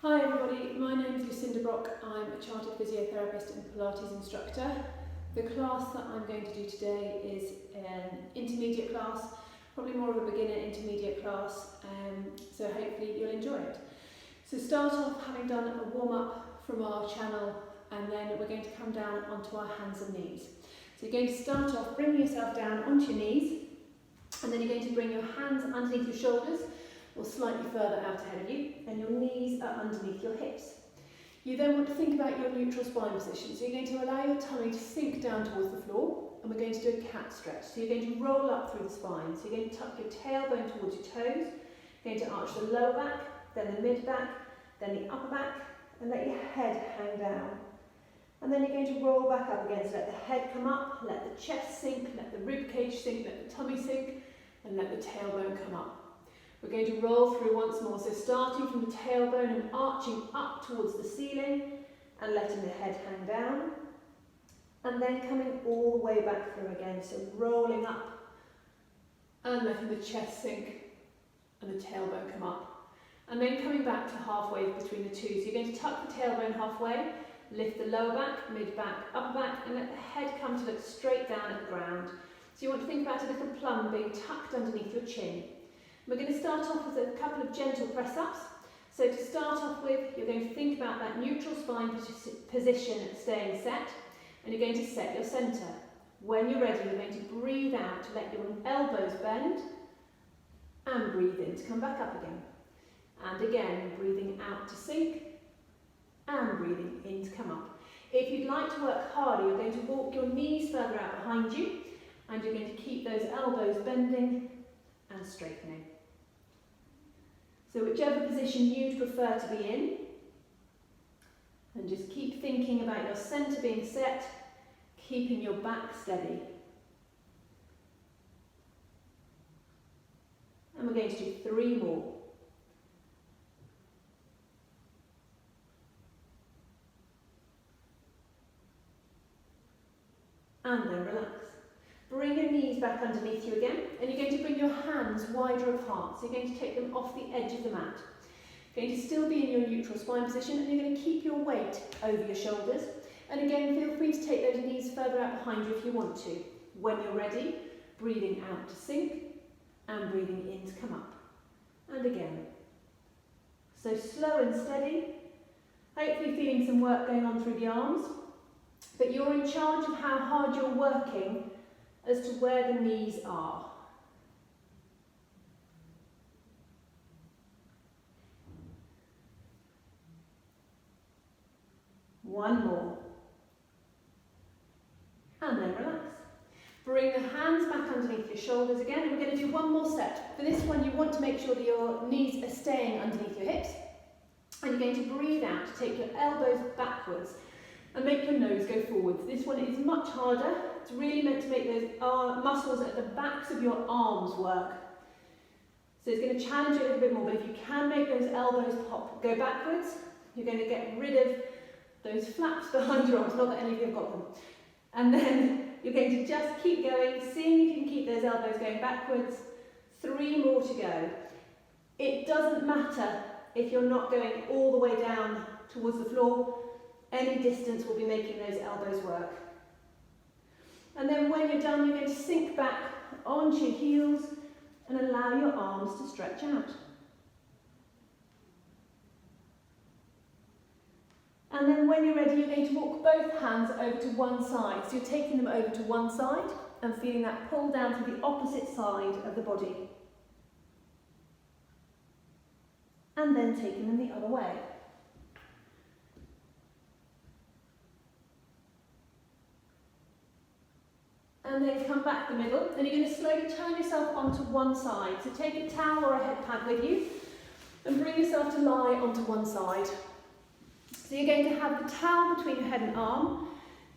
Hi everybody, my name is Lucinda Brock. I'm a chartered physiotherapist and Pilates instructor. The class that I'm going to do today is an intermediate class, probably more of a beginner intermediate class, so hopefully you'll enjoy it. So start off having done a warm-up from our channel, and then we're going to come down onto our hands and knees. So you're going to start off bringing yourself down onto your knees, and then you're going to bring your hands underneath your shoulders or slightly further out ahead of you, and your knees are underneath your hips. You then want to think about your neutral spine position. So you're going to allow your tummy to sink down towards the floor, and we're going to do a cat stretch. So you're going to roll up through the spine. So you're going to tuck your tailbone towards your toes, you're going to arch the lower back, then the mid back, then the upper back, and let your head hang down. And then you're going to roll back up again. So let the head come up, let the chest sink, let the rib cage sink, let the tummy sink, and let the tailbone come up. We're going to roll through once more, so starting from the tailbone and arching up towards the ceiling and letting the head hang down, and then coming all the way back through again, so rolling up and letting the chest sink and the tailbone come up, and then coming back to halfway between the two. So you're going to tuck the tailbone halfway, lift the lower back, mid back, upper back, and let the head come to look straight down at the ground. So you want to think about a little plum being tucked underneath your chin. We're going to start off with a couple of gentle press-ups. So to start off with, you're going to think about that neutral spine position staying set, and you're going to set your centre. When you're ready, you're going to breathe out to let your elbows bend, and breathe in to come back up again. And again, breathing out to sink, and breathing in to come up. If you'd like to work harder, you're going to walk your knees further out behind you, and you're going to keep those elbows bending and straightening. So whichever position you'd prefer to be in, and just keep thinking about your centre being set, keeping your back steady. And we're going to do 3 more. And then relax. Bring your knees back underneath you again, and you're going to bring your hands wider apart. So you're going to take them off the edge of the mat. You're going to still be in your neutral spine position, and you're going to keep your weight over your shoulders. And again, feel free to take those knees further out behind you if you want to. When you're ready, breathing out to sink, and breathing in to come up. And again. So slow and steady, hopefully feeling some work going on through the arms, but you're in charge of how hard you're working as to where the knees are. One more. And then relax. Bring the hands back underneath your shoulders again, and we're going to do one more set. For this one, you want to make sure that your knees are staying underneath your hips, and you're going to breathe out to take your elbows backwards and make your nose go forwards. This one is much harder. It's really meant to make those muscles at the backs of your arms work. So it's going to challenge you a little bit more, but if you can make those elbows go backwards, you're going to get rid of those flaps behind your arms, not that any of you have got them. And then you're going to just keep going, seeing if you can keep those elbows going backwards. 3 more to go. It doesn't matter if you're not going all the way down towards the floor. Any distance will be making those elbows work. And then when you're done, you're going to sink back onto your heels and allow your arms to stretch out. And then when you're ready, you're going to walk both hands over to one side. So you're taking them over to one side and feeling that pull down through the opposite side of the body. And then taking them the other way. And then come back the middle, and you're going to slowly turn yourself onto one side. So take a towel or a head pad with you and bring yourself to lie onto one side. So you're going to have the towel between your head and arm,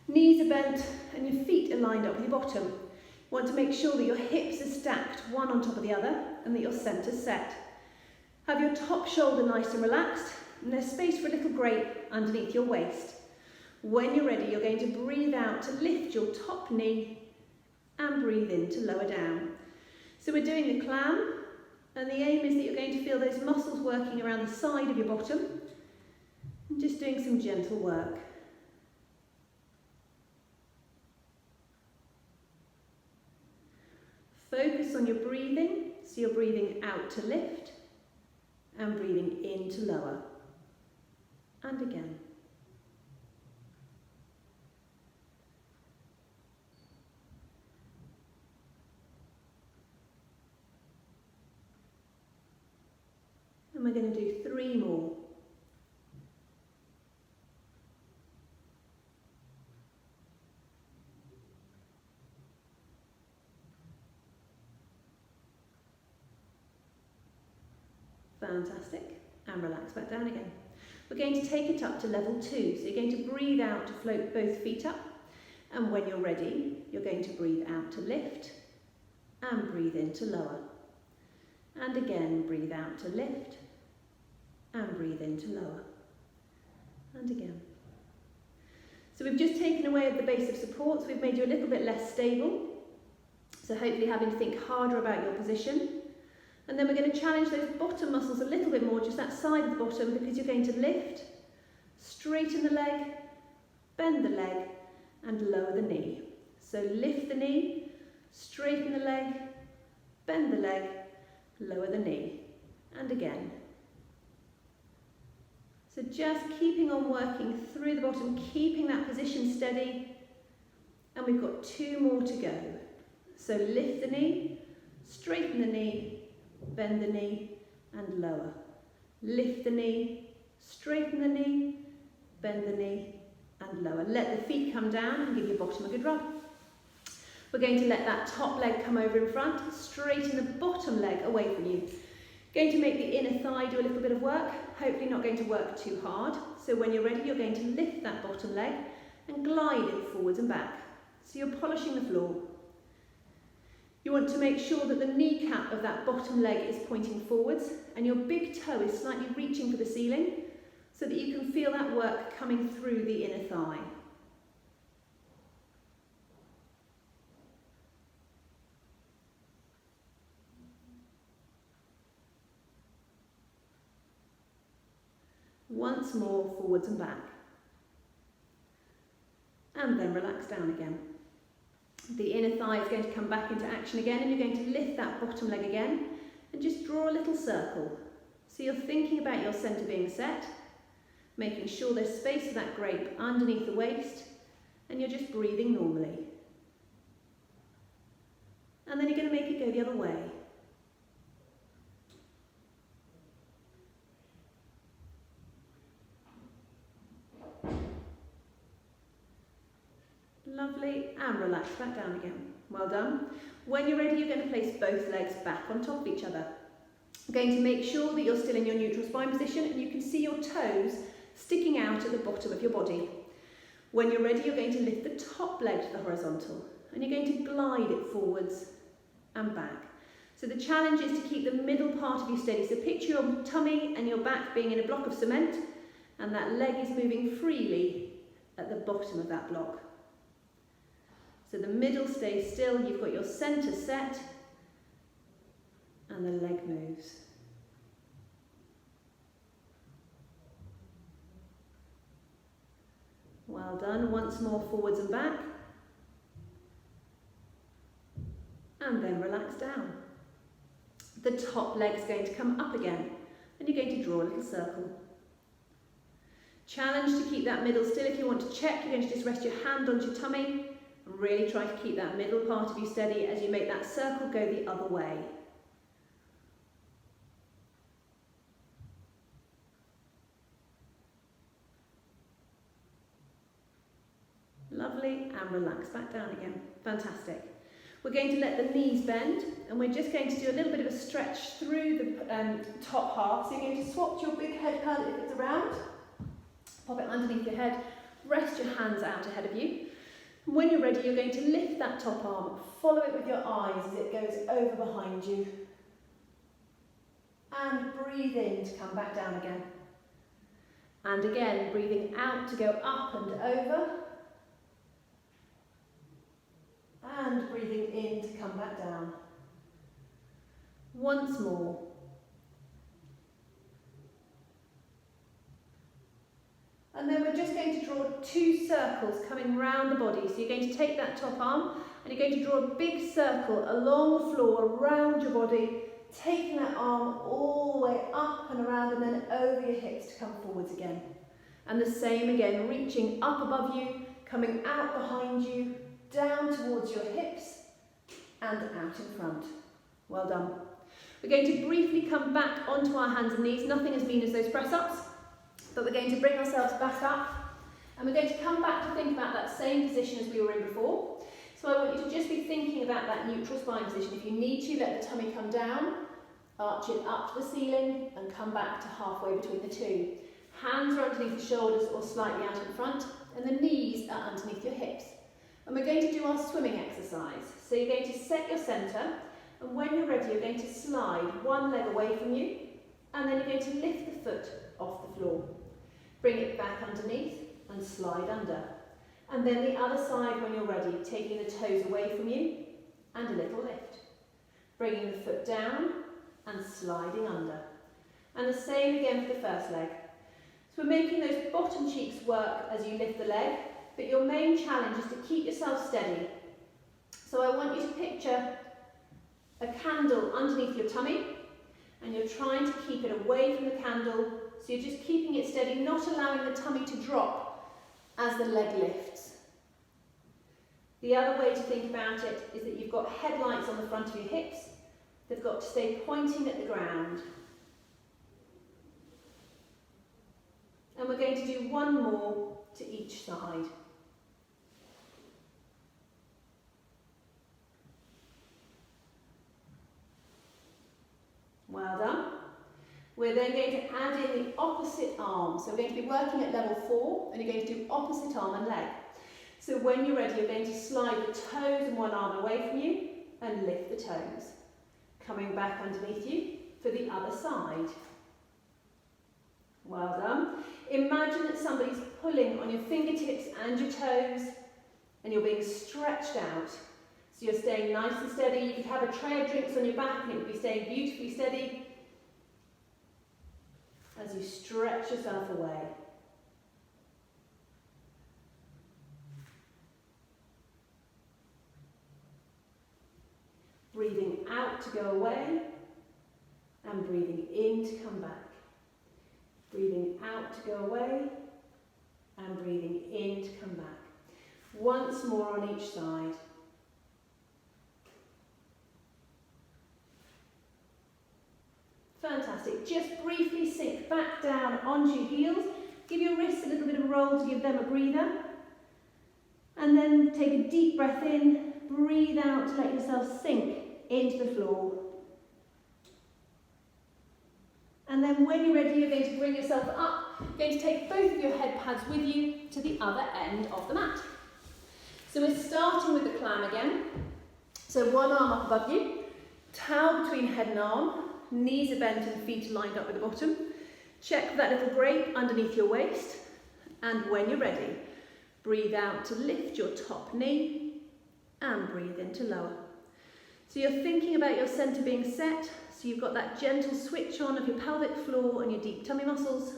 knees are bent, and your feet are lined up with your bottom. You want to make sure that your hips are stacked one on top of the other and that your centre's set. Have your top shoulder nice and relaxed, and there's space for a little grape underneath your waist. When you're ready, you're going to breathe out to lift your top knee and breathe in to lower down. So we're doing the clam, and the aim is that you're going to feel those muscles working around the side of your bottom, And just doing some gentle work. Focus on your breathing, so you're breathing out to lift and breathing in to lower. And again. And we're going to do 3 more. Fantastic. And relax back down again. We're going to take it up to level 2. So you're going to breathe out to float both feet up. And when you're ready, you're going to breathe out to lift and breathe in to lower. And again, breathe out to lift and breathe in to lower. And again. So we've just taken away the base of support, so we've made you a little bit less stable. So hopefully having to think harder about your position. And then we're going to challenge those bottom muscles a little bit more, just that side of the bottom, because you're going to lift, straighten the leg, bend the leg, and lower the knee. So lift the knee, straighten the leg, bend the leg, lower the knee. And again. So just keeping on working through the bottom, keeping that position steady. And we've got 2 more to go. So lift the knee, straighten the knee, bend the knee and lower. Lift the knee, straighten the knee, bend the knee and lower. Let the feet come down and give your bottom a good rub. We're going to let that top leg come over in front, straighten the bottom leg away from you. Going to make the inner thigh do a little bit of work, hopefully not going to work too hard. So when you're ready, you're going to lift that bottom leg and glide it forwards and back. So you're polishing the floor. You want to make sure that the kneecap of that bottom leg is pointing forwards and your big toe is slightly reaching for the ceiling so that you can feel that work coming through the inner thigh. Once more, forwards and back. And then relax down again. The inner thigh is going to come back into action again, and you're going to lift that bottom leg again and just draw a little circle. So you're thinking about your centre being set, making sure there's space for that grape underneath the waist, and you're just breathing normally. And then you're going to make it go the other way. Lovely, and relax back down again. Well done. When you're ready, you're going to place both legs back on top of each other. You're going to make sure that you're still in your neutral spine position and you can see your toes sticking out at the bottom of your body. When you're ready, you're going to lift the top leg to the horizontal and you're going to glide it forwards and back. So the challenge is to keep the middle part of you steady. So picture your tummy and your back being in a block of cement and that leg is moving freely at the bottom of that block. So the middle stays still, you've got your centre set, and the leg moves. Well done, once more forwards and back. And then relax down. The top leg's going to come up again, and you're going to draw a little circle. Challenge to keep that middle still. If you want to check, you're going to just rest your hand onto your tummy, and really try to keep that middle part of you steady as you make that circle go the other way. Lovely, and relax back down again. Fantastic. We're going to let the knees bend and we're just going to do a little bit of a stretch through the top half. So you're going to swap your big head pad if it's around, pop it underneath your head, rest your hands out ahead of you. When you're ready, you're going to lift that top arm, follow it with your eyes as it goes over behind you. And breathe in to come back down again. And again, breathing out to go up and over. And breathing in to come back down. Once more. And then we're just going to draw 2 circles coming round the body. So you're going to take that top arm and you're going to draw a big circle along the floor, around your body, taking that arm all the way up and around and then over your hips to come forwards again. And the same again, reaching up above you, coming out behind you, down towards your hips and out in front. Well done. We're going to briefly come back onto our hands and knees, nothing as mean as those press-ups, but we're going to bring ourselves back up and we're going to come back to think about that same position as we were in before. So I want you to just be thinking about that neutral spine position. If you need to, let the tummy come down, arch it up to the ceiling and come back to halfway between the two. Hands are underneath the shoulders or slightly out in front and the knees are underneath your hips. And we're going to do our swimming exercise. So you're going to set your centre and when you're ready you're going to slide one leg away from you and then you're going to lift the foot off the floor. Bring it back underneath and slide under. And then the other side when you're ready, taking the toes away from you and a little lift. Bringing the foot down and sliding under. And the same again for the first leg. So we're making those bottom cheeks work as you lift the leg, but your main challenge is to keep yourself steady. So I want you to picture a candle underneath your tummy and you're trying to keep it away from the candle, so you're just keeping it steady, not allowing the tummy to drop as the leg lifts. The other way to think about it is that you've got headlights on the front of your hips. They've got to stay pointing at the ground. And we're going to do one more to each side. Well done. We're then going to add in the opposite arm. So we're going to be working at level 4 and you're going to do opposite arm and leg. So when you're ready, you're going to slide the toes and one arm away from you and lift the toes. Coming back underneath you for the other side. Well done. Imagine that somebody's pulling on your fingertips and your toes and you're being stretched out. So you're staying nice and steady. You could have a tray of drinks on your back and it would be staying beautifully steady as you stretch yourself away. Breathing out to go away and breathing in to come back. Breathing out to go away and breathing in to come back. Once more on each side. Fantastic. Just briefly sink back down onto your heels. Give your wrists a little bit of a roll to give them a breather. And then take a deep breath in. Breathe out to let yourself sink into the floor. And then when you're ready, you're going to bring yourself up. You're going to take both of your head pads with you to the other end of the mat. So we're starting with the clam again. So one arm up above you, towel between head and arm. Knees are bent and feet are lined up with the bottom. Check that little grape underneath your waist. And when you're ready, breathe out to lift your top knee and breathe in to lower. So you're thinking about your centre being set. So you've got that gentle switch on of your pelvic floor and your deep tummy muscles.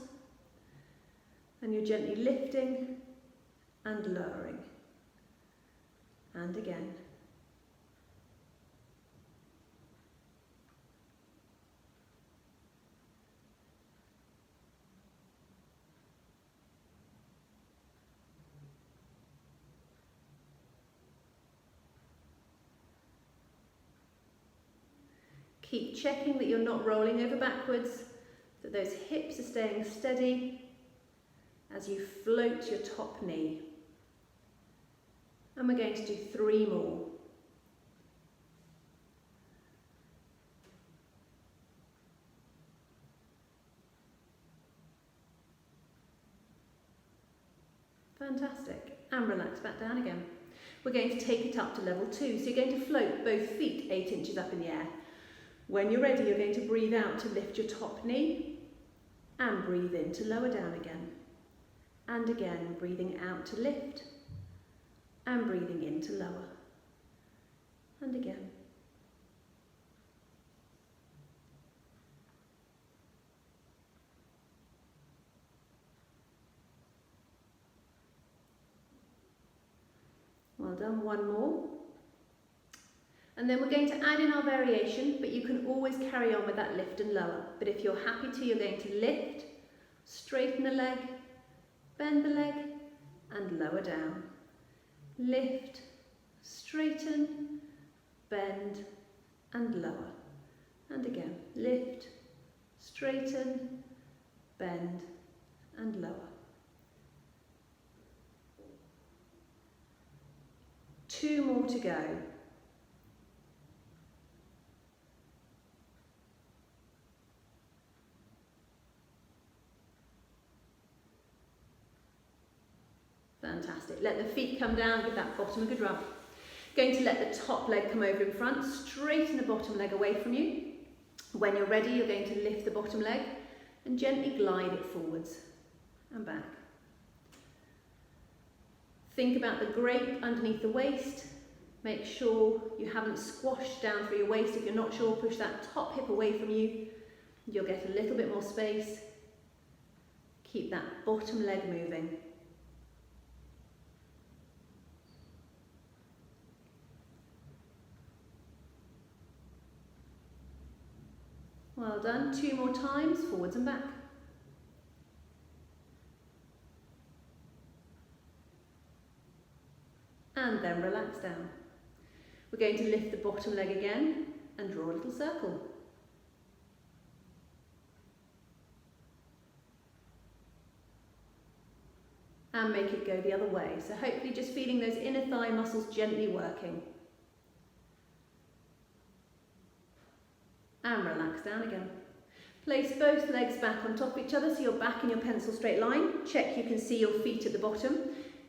And you're gently lifting and lowering. And again. Keep checking that you're not rolling over backwards, that those hips are staying steady as you float your top knee. And we're going to do 3 more. Fantastic. And relax back down again. We're going to take it up to level 2. So you're going to float both feet 8 inches up in the air. When you're ready, you're going to breathe out to lift your top knee and breathe in to lower down again. And again, breathing out to lift and breathing in to lower. And again. Well done, one more. And then we're going to add in our variation, but you can always carry on with that lift and lower. But if you're happy to, you're going to lift, straighten the leg, bend the leg, and lower down. Lift, straighten, bend, and lower. And again, lift, straighten, bend, and lower. 2 more to go. Fantastic. Let the feet come down, give that bottom a good rub. Going to let the top leg come over in front, straighten the bottom leg away from you. When you're ready, you're going to lift the bottom leg and gently glide it forwards and back. Think about the grape underneath the waist. Make sure you haven't squashed down through your waist. If you're not sure, push that top hip away from you. You'll get a little bit more space. Keep that bottom leg moving. Well done. 2 more times, forwards and back. And then relax down. We're going to lift the bottom leg again and draw a little circle. And make it go the other way. So hopefully just feeling those inner thigh muscles gently working. And relax down again. Place both legs back on top of each other so you're back in your pencil straight line. Check you can see your feet at the bottom.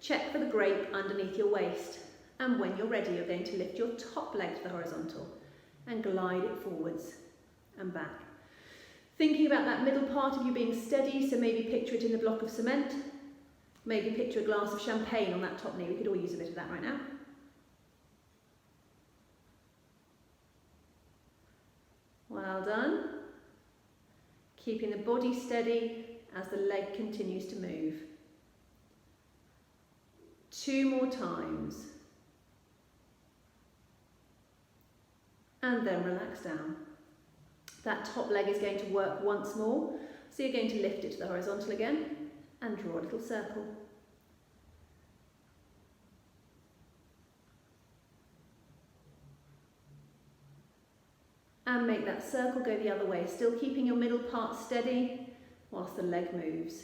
Check for the grape underneath your waist. And when you're ready, you're going to lift your top leg to the horizontal and glide it forwards and back. Thinking about that middle part of you being steady, so maybe picture it in a block of cement. Maybe picture a glass of champagne on that top knee. We could all use a bit of that right now. Well done. Keeping the body steady as the leg continues to move. 2 more times. And then relax down. That top leg is going to work once more. So you're going to lift it to the horizontal again and draw a little circle. And make that circle go the other way, still keeping your middle part steady whilst the leg moves.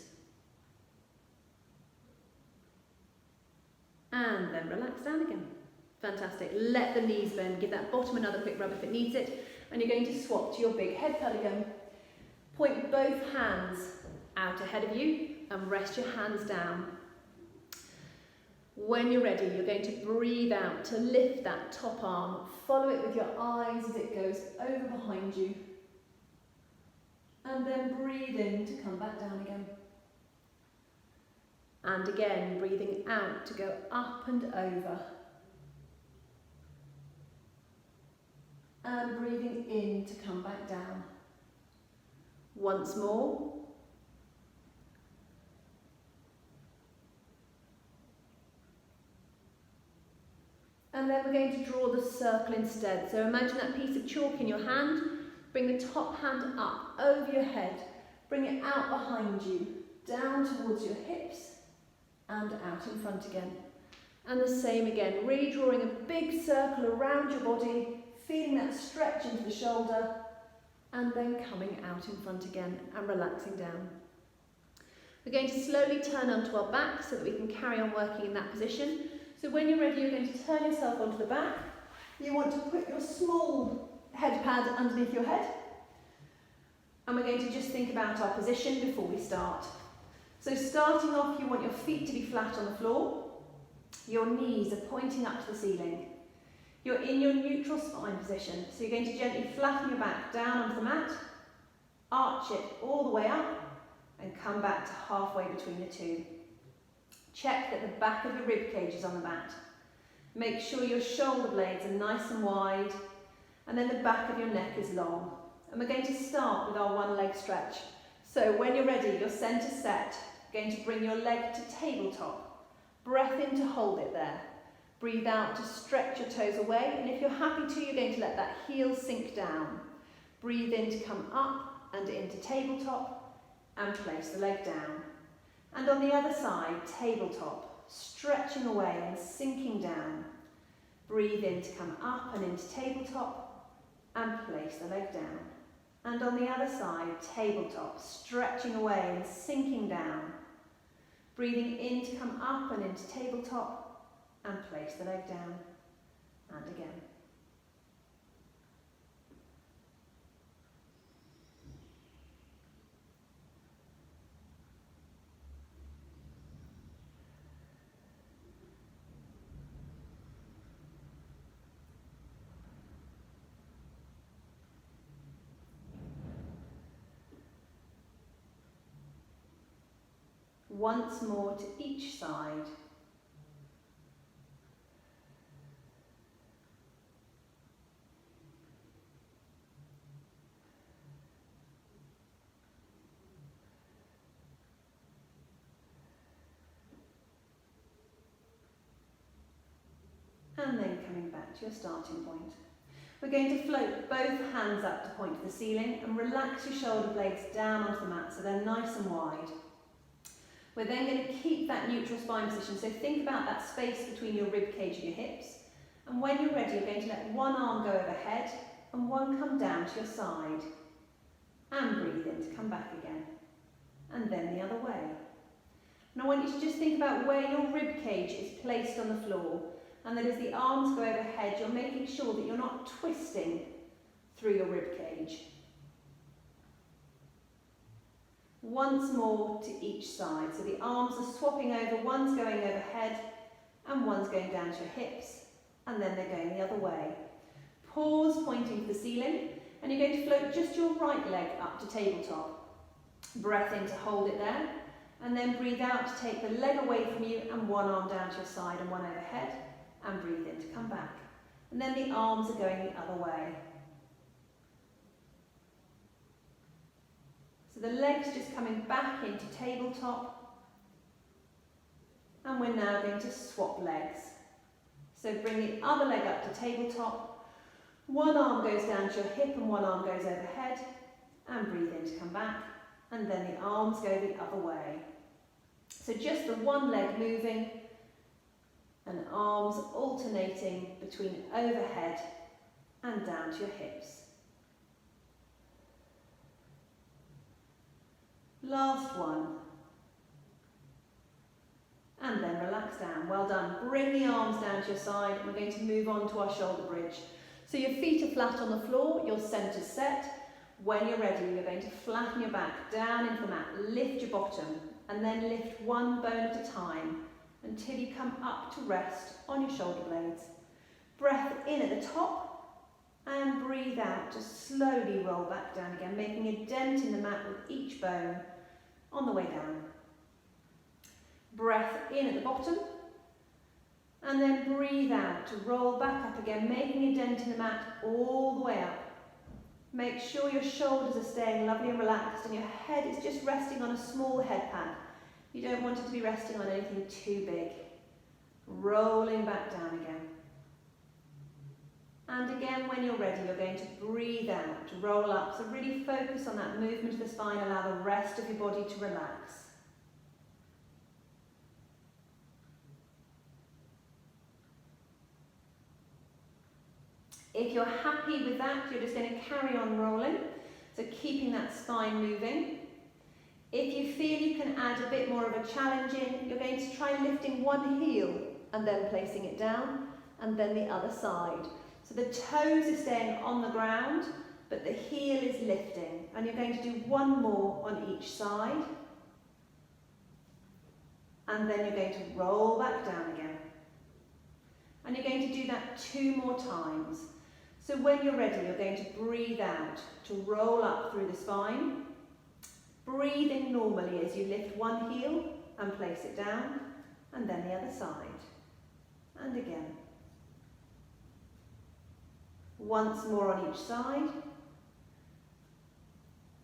And then relax down again. Fantastic. Let the knees bend. Give that bottom another quick rub if it needs it. And you're going to swap to your big head curl again. Point both hands out ahead of you and rest your hands down. When you're ready, you're going to breathe out to lift that top arm. Follow it with your eyes as it goes over behind you. And then breathe in to come back down again. And again, breathing out to go up and over. And breathing in to come back down. Once more. And then we're going to draw the circle instead. So imagine that piece of chalk in your hand. Bring the top hand up over your head. Bring it out behind you, down towards your hips and out in front again. And the same again, redrawing a big circle around your body, feeling that stretch into the shoulder and then coming out in front again and relaxing down. We're going to slowly turn onto our back so that we can carry on working in that position. So when you're ready, you're going to turn yourself onto the back. You want to put your small head pad underneath your head. And we're going to just think about our position before we start. So starting off, you want your feet to be flat on the floor. Your knees are pointing up to the ceiling. You're in your neutral spine position. So you're going to gently flatten your back down onto the mat, arch it all the way up, and come back to halfway between the two. Check that the back of your rib cage is on the mat. Make sure your shoulder blades are nice and wide, and then the back of your neck is long. And we're going to start with our one leg stretch. So when you're ready, your centre set, you're going to bring your leg to tabletop. Breath in to hold it there. Breathe out to stretch your toes away, and if you're happy to, you're going to let that heel sink down. Breathe in to come up and into tabletop, and place the leg down. And on the other side, tabletop, stretching away and sinking down. Breathe in to come up and into tabletop, and place the leg down. And on the other side, tabletop, stretching away and sinking down. Breathing in to come up and into tabletop, and place the leg down, and again. Once more to each side. And then coming back to your starting point. We're going to float both hands up to point to the ceiling and relax your shoulder blades down onto the mat so they're nice and wide. We're then going to keep that neutral spine position, so think about that space between your rib cage and your hips. And when you're ready, you're going to let one arm go overhead and one come down to your side. And breathe in to come back again. And then the other way. And I want you to just think about where your rib cage is placed on the floor, and that as the arms go overhead, you're making sure that you're not twisting through your rib cage. Once more to each side. So the arms are swapping over, one's going overhead and one's going down to your hips, and then they're going the other way. Pause, pointing to the ceiling, and you're going to float just your right leg up to tabletop. Breath in to hold it there, and then breathe out to take the leg away from you and one arm down to your side and one overhead, and breathe in to come back. And then the arms are going the other way. So the legs just coming back into tabletop, and we're now going to swap legs. So bring the other leg up to tabletop, one arm goes down to your hip and one arm goes overhead, and breathe in to come back, and then the arms go the other way. So just the one leg moving, and arms alternating between overhead and down to your hips. Last one. And then relax down. Well done. Bring the arms down to your side, and we're going to move on to our shoulder bridge. So your feet are flat on the floor, your centre's set. When you're ready, you're going to flatten your back down into the mat, lift your bottom, and then lift one bone at a time until you come up to rest on your shoulder blades. Breath in at the top, and breathe out to slowly roll back down again, making a dent in the mat with each bone on the way down. Breath in at the bottom, and then breathe out to roll back up again, making a dent in the mat all the way up. Make sure your shoulders are staying lovely and relaxed, and your head is just resting on a small head pad. You don't want it to be resting on anything too big. Rolling back down again. And again, when you're ready, you're going to breathe out, to roll up. So really focus on that movement of the spine. Allow the rest of your body to relax. If you're happy with that, you're just going to carry on rolling. So keeping that spine moving. If you feel you can add a bit more of a challenge in, you're going to try lifting one heel and then placing it down, and then the other side. So the toes are staying on the ground, but the heel is lifting. And you're going to do one more on each side. And then you're going to roll back down again. And you're going to do that 2 more times. So when you're ready, you're going to breathe out to roll up through the spine. Breathing normally as you lift one heel and place it down, and then the other side. And again. Once more on each side.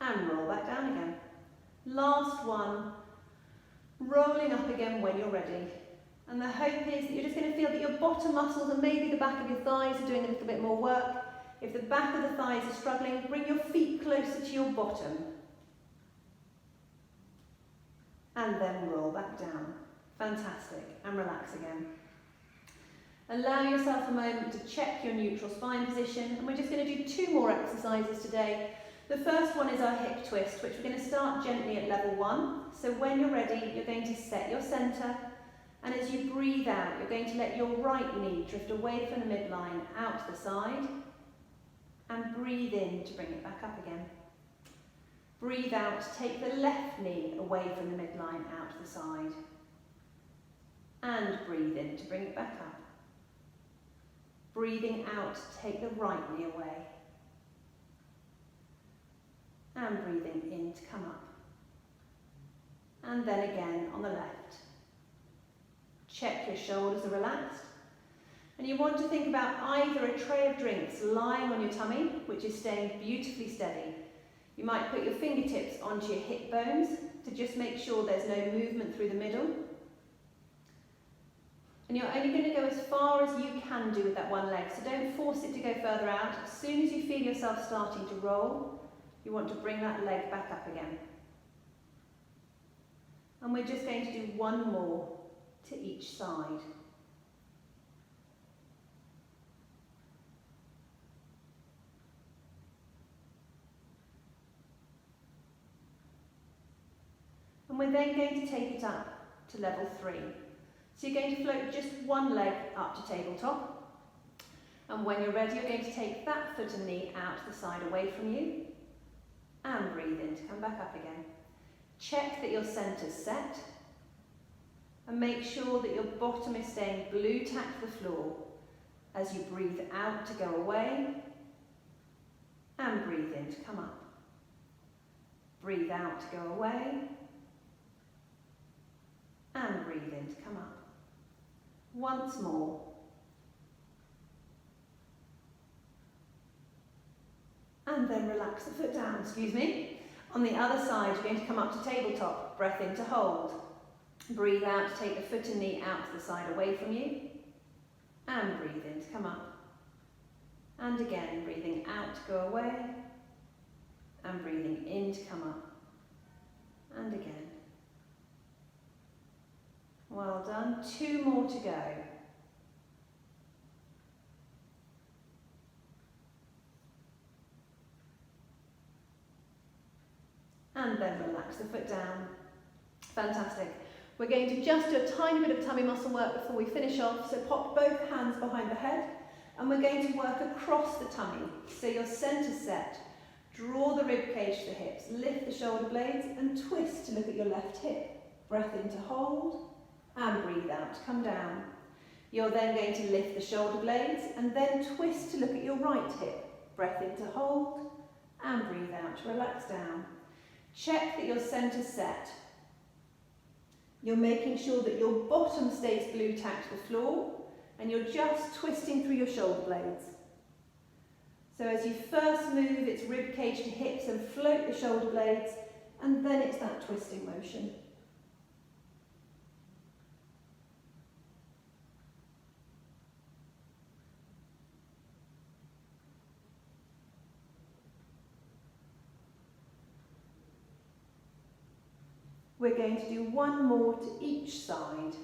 And roll back down again. Last one. Rolling up again when you're ready. And the hope is that you're just going to feel that your bottom muscles and maybe the back of your thighs are doing a little bit more work. If the back of the thighs are struggling, bring your feet closer to your bottom. And then roll back down. Fantastic. And relax again. Allow yourself a moment to check your neutral spine position, and we're just going to do 2 more exercises today. The first one is our hip twist, which we're going to start gently at level 1. So when you're ready, you're going to set your centre, and as you breathe out, you're going to let your right knee drift away from the midline out to the side, and breathe in to bring it back up again. Breathe out, take the left knee away from the midline out to the side, and breathe in to bring it back up. Breathing out, take the right knee away. And breathing in to come up. And then again on the left. Check your shoulders are relaxed. And you want to think about either a tray of drinks lying on your tummy, which is staying beautifully steady. You might put your fingertips onto your hip bones to just make sure there's no movement through the middle. And you're only going to go as far as you can do with that one leg, so don't force it to go further out. As soon as you feel yourself starting to roll, you want to bring that leg back up again. And we're just going to do 1 more to each side. And we're then going to take it up to level 3. So you're going to float just 1 leg up to tabletop. And when you're ready, you're going to take that foot and knee out to the side away from you. And breathe in to come back up again. Check that your centre's set. And make sure that your bottom is staying glue tacked to the floor as you breathe out to go away. And breathe in to come up. Breathe out to go away. And breathe in to come up. Once more. And then relax the foot down, excuse me. On the other side, you're going to come up to tabletop. Breath in to hold. Breathe out to take the foot and knee out to the side away from you. And breathe in to come up. And again, breathing out to go away. And breathing in to come up. And again. Well done. 2 more to go. And then relax the foot down. Fantastic. We're going to just do a tiny bit of tummy muscle work before we finish off. So pop both hands behind the head, and we're going to work across the tummy. So your centre set. Draw the rib cage to the hips. Lift the shoulder blades and twist to look at your left hip. Breath in to hold. And breathe out to come down. You're then going to lift the shoulder blades and then twist to look at your right hip. Breath in to hold and breathe out to relax down. Check that your centre's set. You're making sure that your bottom stays glue tacked to the floor and you're just twisting through your shoulder blades. So as you first move, it's rib cage to hips and float the shoulder blades, and then it's that twisting motion. We're going to do 1 more to each side.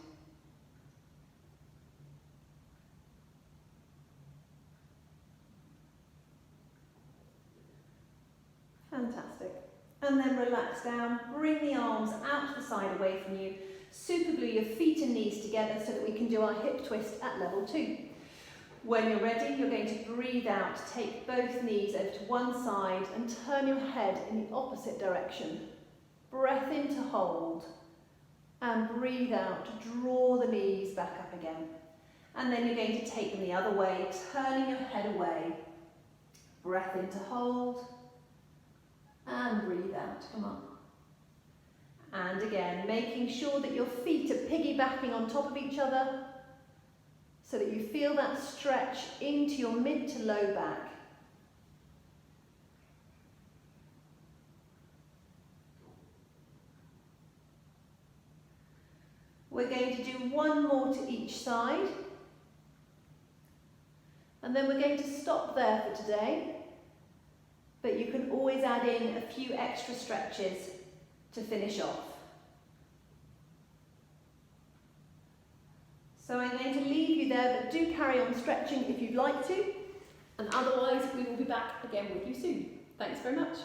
Fantastic. And then relax down, bring the arms out to the side away from you. Super glue your feet and knees together so that we can do our hip twist at level 2. When you're ready, you're going to breathe out, take both knees over to one side and turn your head in the opposite direction. Breath in to hold, and breathe out to draw the knees back up again. And then you're going to take them the other way, turning your head away. Breath in to hold, and breathe out to come up. And again, making sure that your feet are piggybacking on top of each other so that you feel that stretch into your mid to low back. We're going to do one more to each side. And then we're going to stop there for today. But you can always add in a few extra stretches to finish off. So I'm going to leave you there, but do carry on stretching if you'd like to. And otherwise, we will be back again with you soon. Thanks very much.